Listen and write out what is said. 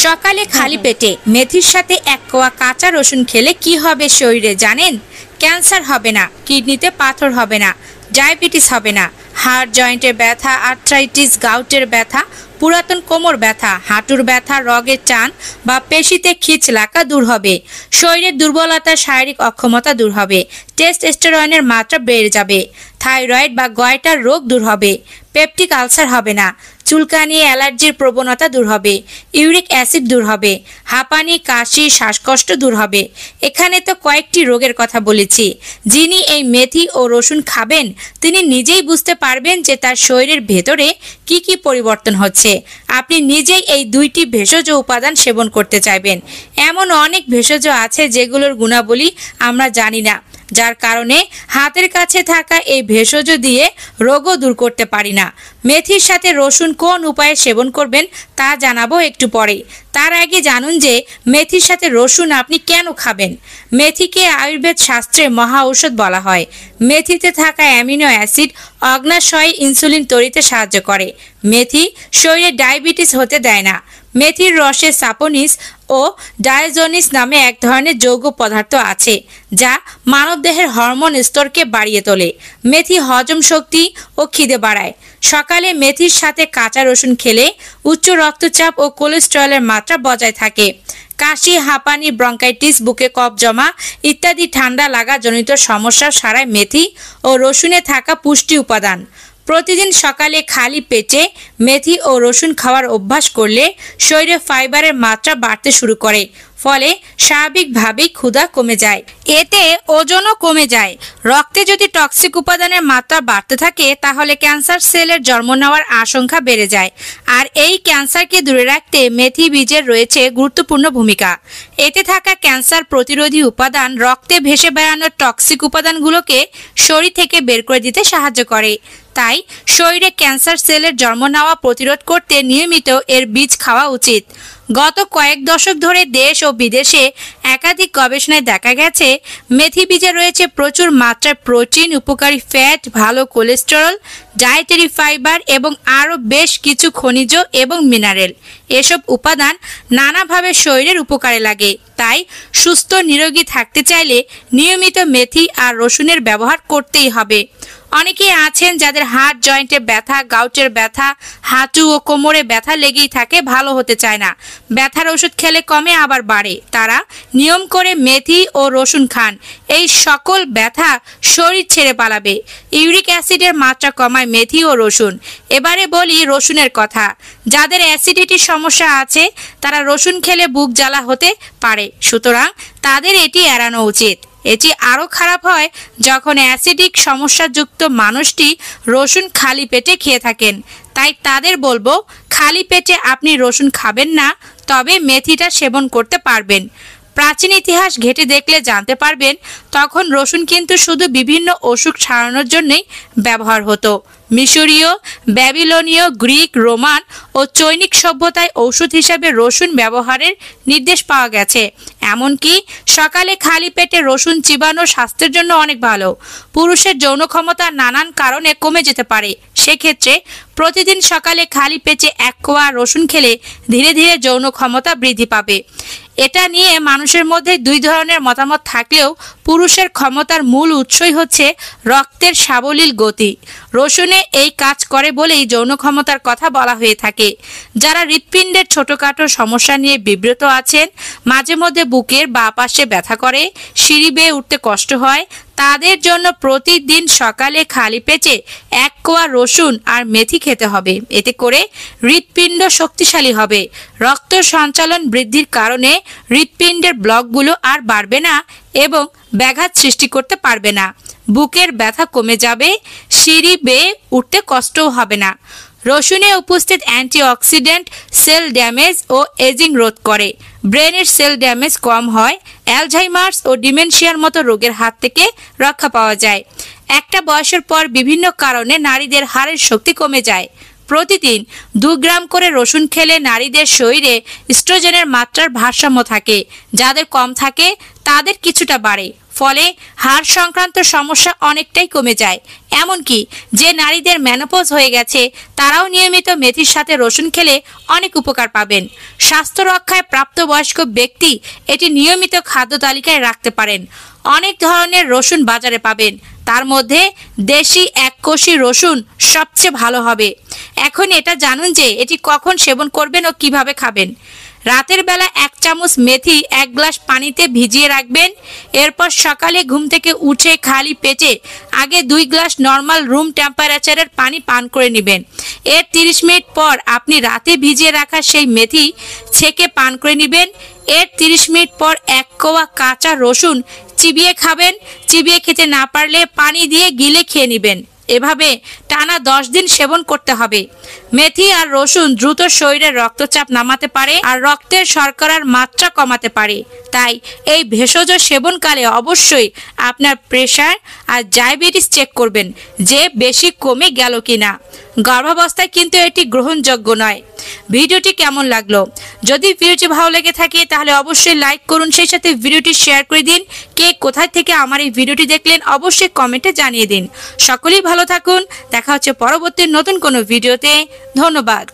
সকালে খালি পেটে মেথির সাথে এক কোয়া কাঁচা রসুন খেলে কি হবে শরীরে জানেন? ক্যান্সার হবে না, কিডনিতে পাথর হবে না, ডায়াবেটিস হবে না, হাড় জয়েন্টের ব্যথা, আর্থ্রাইটিস, গাউটের ব্যথা, পুরাতন কোমর ব্যথা, হাঁটুর ব্যথা, রগের টান বা পেশিতে খিচ লাগা দূর হবে, শরীরের দুর্বলতা, শারীরিক অক্ষমতা দূর হবে, টেস্টোস্টেরনের মাত্রা বেড়ে যাবে, থাইরয়েড বা গয়টার রোগ দূর হবে, পেপটিক আলসার হবে না, চুলকানি, অ্যালার্জির প্রবণতা দূর হবে, ইউরিক অ্যাসিড দূর হবে, হাঁপানি, কাশি, শ্বাসকষ্ট দূর হবে। এখানে তো কয়েকটি রোগের কথা বলেছি। যিনি এই মেথি ও রসুন খাবেন তিনি নিজেই বুঝতে পারবেন যে তার শরীরের ভেতরে কি কি পরিবর্তন হচ্ছে। আপনি নিজেই এই দুইটি ভেষজ উপাদান সেবন করতে চাইবেন। এমন অনেক ভেষজ আছে যেগুলোর গুণাবলী আমরা জানি না, যার কারণে হাতের কাছে থাকা এই ভেষজ দিয়ে রোগও দূর করতে পারি না। মেথির সাথে রসুন কোন উপায়ে সেবন করবেন তা জানাবো একটু পরেই। তার আগে জানুন যে মেথির সাথে রসুন আপনি কেন খাবেন। মেথিকে আয়ুর্বেদ শাস্ত্রে মহা ঔষধ বলা হয়। মেথিতে থাকা অ্যামিনো অ্যাসিড অগ্নাশয়ে ইনসুলিন তৈরিতে সাহায্য করে। মেথি শরীরে ডায়াবেটিস হতে দেয় না। মেথির রসে সাপোনিস ও ডায়োজনিস নামে এক ধরনের যৌগ পদার্থ আছে যা মানবদেহের হরমোন স্তরকে বাড়িয়ে তোলে। মেথি হজম শক্তি ও খিদে বাড়ায়। সকালে মেথির সাথে কাঁচা রসুন খেলে উচ্চ রক্তচাপ ও কোলেস্টেরলের মাত্রা বজায় থাকে। কাশি, হাঁপানি, ব্রঙ্কাইটিস, বুকে কফ জমা ইত্যাদি ঠান্ডা লাগা জনিত সমস্যা সারায় মেথি ও রসুনে থাকা পুষ্টি উপাদান। প্রতিদিন সকালে খালি পেটে মেথি ও রসুন খাওয়ার অভ্যাস করলে শরীরে ফাইবারের মাত্রা বাড়তে শুরু করে, ফলে স্বাভাবিকভাবেই ক্ষুধা কমে যায়। এতে ওজনও কমে যায়। রক্তে যদি টক্সিক উপাদানের মাত্রা বাড়তে থাকে তাহলে ক্যান্সার সেলের জন্ম নেওয়ার আশঙ্কা বেড়ে যায়। আর এই ক্যান্সারকে দূরে রাখতে মেথি বীজের রয়েছে গুরুত্বপূর্ণ ভূমিকা। এতে থাকা ক্যান্সার প্রতিরোধী উপাদান রক্তে ভেসে বেড়ানো টক্সিক উপাদানগুলোকে শরীর থেকে বের করে দিতে সাহায্য করে। তাই শরীরে ক্যান্সার সেলের জন্ম নেওয়া প্রতিরোধ করতে নিয়মিত এর বীজ খাওয়া উচিত। গত কয়েক দশক ধরে দেশ ও বিদেশে একাধিক গবেষণায় দেখা গেছে মেথি বীজে রয়েছে প্রচুর মাত্রায় প্রোটিন, উপকারী ফ্যাট, ভালো কোলেস্টেরল, ডায়েটারি ফাইবার এবং আরও বেশ কিছু খনিজ এবং মিনারেল। এসব উপাদান নানাভাবে শরীরের উপকারে লাগে। তাই সুস্থ নিরোগী থাকতে চাইলে নিয়মিত মেথি আর রসুনের ব্যবহার করতেই হবে। অনেকেই আছেন যাদের হাড় জয়েন্টে ব্যথা, গাউটের ব্যথা, হাঁটু ও কোমরে ব্যথা লেগেই থাকে, ভালো হতে চায় না। ব্যথার ওষুধ খেলে কমে আবার বাড়ে। তারা নিয়ম করে মেথি ও রসুন খান, এই সকল ব্যথা শরীর ছেড়ে পালাবে। ইউরিক অ্যাসিডের মাত্রা কমায় মেথি ও রসুন। এবারে বলি রসুনের কথা। যাদের অ্যাসিডিটির সমস্যা আছে তারা রসুন খেলে বুক জ্বালা হতে পারে, সুতরাং তাদের এটি এড়ানো উচিত। এটি আরও খারাপ হয় যখন অ্যাসিডিক সমস্যাযুক্ত মানুষটি রসুন খালি পেটে খেয়ে থাকেন। তাই তাদের বলবো খালি পেটে আপনি রসুন খাবেন না, তবে মেথিটা সেবন করতে পারবেন। প্রাচীন ইতিহাস ঘেঁটে দেখলে জানতে পারবেন তখন রসুন কিন্তু শুধু বিভিন্ন অসুখ সারানোর জন্যই ব্যবহার হতো। মিশরীয়, ব্যাবিলনীয়, গ্রিক, রোমান ও চৈনিক সভ্যতায় ঔষধ হিসাবে রসুন ব্যবহারের নির্দেশ পাওয়া গেছে। এমনকি সকালে খালি পেটে রসুন চিবানো স্বাস্থ্যের জন্য অনেক ভালো। পুরুষের যৌন ক্ষমতা নানান কারণে কমে যেতে পারে, সেক্ষেত্রে প্রতিদিন সকালে খালি পেটে এক কোয়া রসুন খেলে ধীরে ধীরে যৌন ক্ষমতা বৃদ্ধি পাবে। এটা নিয়ে মানুষের মধ্যে দুই ধরনের মতামত থাকলেও পুরুষের ক্ষমতার মূল উৎসই হচ্ছে রক্তের সাবলীল গতি। রসুনে এই কাজ করে বলেই যৌন ক্ষমতার কথা বলা হয়ে থাকে। যারা হৃৎপিণ্ডের ছোটখাটো সমস্যা নিয়ে বিব্রত আছেন, মাঝে মধ্যে বুকের বাঁ পাশে ব্যথা করে, সিঁড়ি বেয়ে উঠতে কষ্ট হয়, তাদের জন্য প্রতিদিন সকালে খালি পেটে এক কোয়া রসুন আর মেথি খেতে হবে। এতে করে হৃৎপিণ্ড শক্তিশালী হবে। রক্ত সঞ্চালন বৃদ্ধির কারণে হৃৎপিণ্ডের ব্লকগুলো আর বাড়বে না এবং ব্যাঘাত সৃষ্টি করতে পারবে না। বুকের ব্যথা কমে যাবে, সিঁড়ি বেয়ে উঠতে কষ্টও হবে না। রসুনে উপস্থিত অ্যান্টিঅক্সিডেন্ট সেল ড্যামেজ ও এজিং রোধ করে। ব্রেনের সেল ড্যামেজ কম হয়। অ্যালঝাইমার্স ও ডিমেনশিয়ার মতো রোগের হাত থেকে রক্ষা পাওয়া যায়। একটা বয়সের পর বিভিন্ন কারণে নারীদের হাড়ের শক্তি কমে যায়। প্রতিদিন 2 গ্রাম করে রসুন খেলে নারীদের শরীরে ইস্ট্রোজেনের মাত্রার ভারসাম্য থাকে। যাদের কম থাকে তাদের কিছুটা বাড়ে। ফলে হাড় সংক্রান্ত সমস্যা অনেকটাই কমে যায়। এমনকি যে নারীদের মেনোপজ হয়ে গেছে তারাও নিয়মিত মেথির সাথে রসুন খেলে অনেক উপকার পাবেন। স্বাস্থ্য রক্ষায় প্রাপ্তবয়স্ক ব্যক্তি এটি নিয়মিত খাদ্য তালিকায় রাখতে পারেন। অনেক ধরনের রসুন বাজারে পাবেন, তার মধ্যে দেশি এককোষী রসুন সবচেয়ে ভালো হবে। এখন এটা জানুন যে এটি কখন সেবন করবেন ও কিভাবে খাবেন। রাতের বেলা 1 চামচ মেথি 1 গ্লাস পানিতে ভিজিয়ে রাখবেন। এরপর সকালে ঘুম থেকে উঠে খালি পেটে আগে 2 গ্লাস নর্মাল রুম টেম্পারেচারের পানি পান করে নেবেন। এর 30 মিনিট পর আপনি রাতে ভিজিয়ে রাখা সেই মেথি ছেঁকে পান করে নেবেন। এর 30 মিনিট পর 1 কোয়া কাঁচা রসুন চিবিয়ে খাবেন। চিবিয়ে খেতে না পারলে পানি দিয়ে গিলে খেয়ে নেবেন। এভাবে টানা 10 দিন সেবন করতে হবে। মেথি আর রসুন দ্রুত শরীরের রক্তচাপ নামাতে পারে আর রক্তের শর্করার মাত্রা কমাতে পারে। তাই এই ভেষজ সেবনকালে অবশ্যই আপনার প্রেশার আর ডায়াবেটিস চেক করবেন যে বেশি কমে গেল কিনা। গর্ভাবস্থায় কিন্তু এটি গ্রহণযোগ্য নয়। ভিডিওটি কেমন লাগলো? যদি ভিডিওটি ভালো লেগে থাকে তাহলে অবশ্যই লাইক করুন, সেই সাথে ভিডিওটি শেয়ার করে দিন। কে কোথায় থেকে আমার এই ভিডিওটি দেখলেন অবশ্যই কমেন্টে জানিয়ে দিন। সকলেই ভালো থাকুন। দেখা হচ্ছে পরবর্তী নতুন কোনো ভিডিওতে। ধন্যবাদ।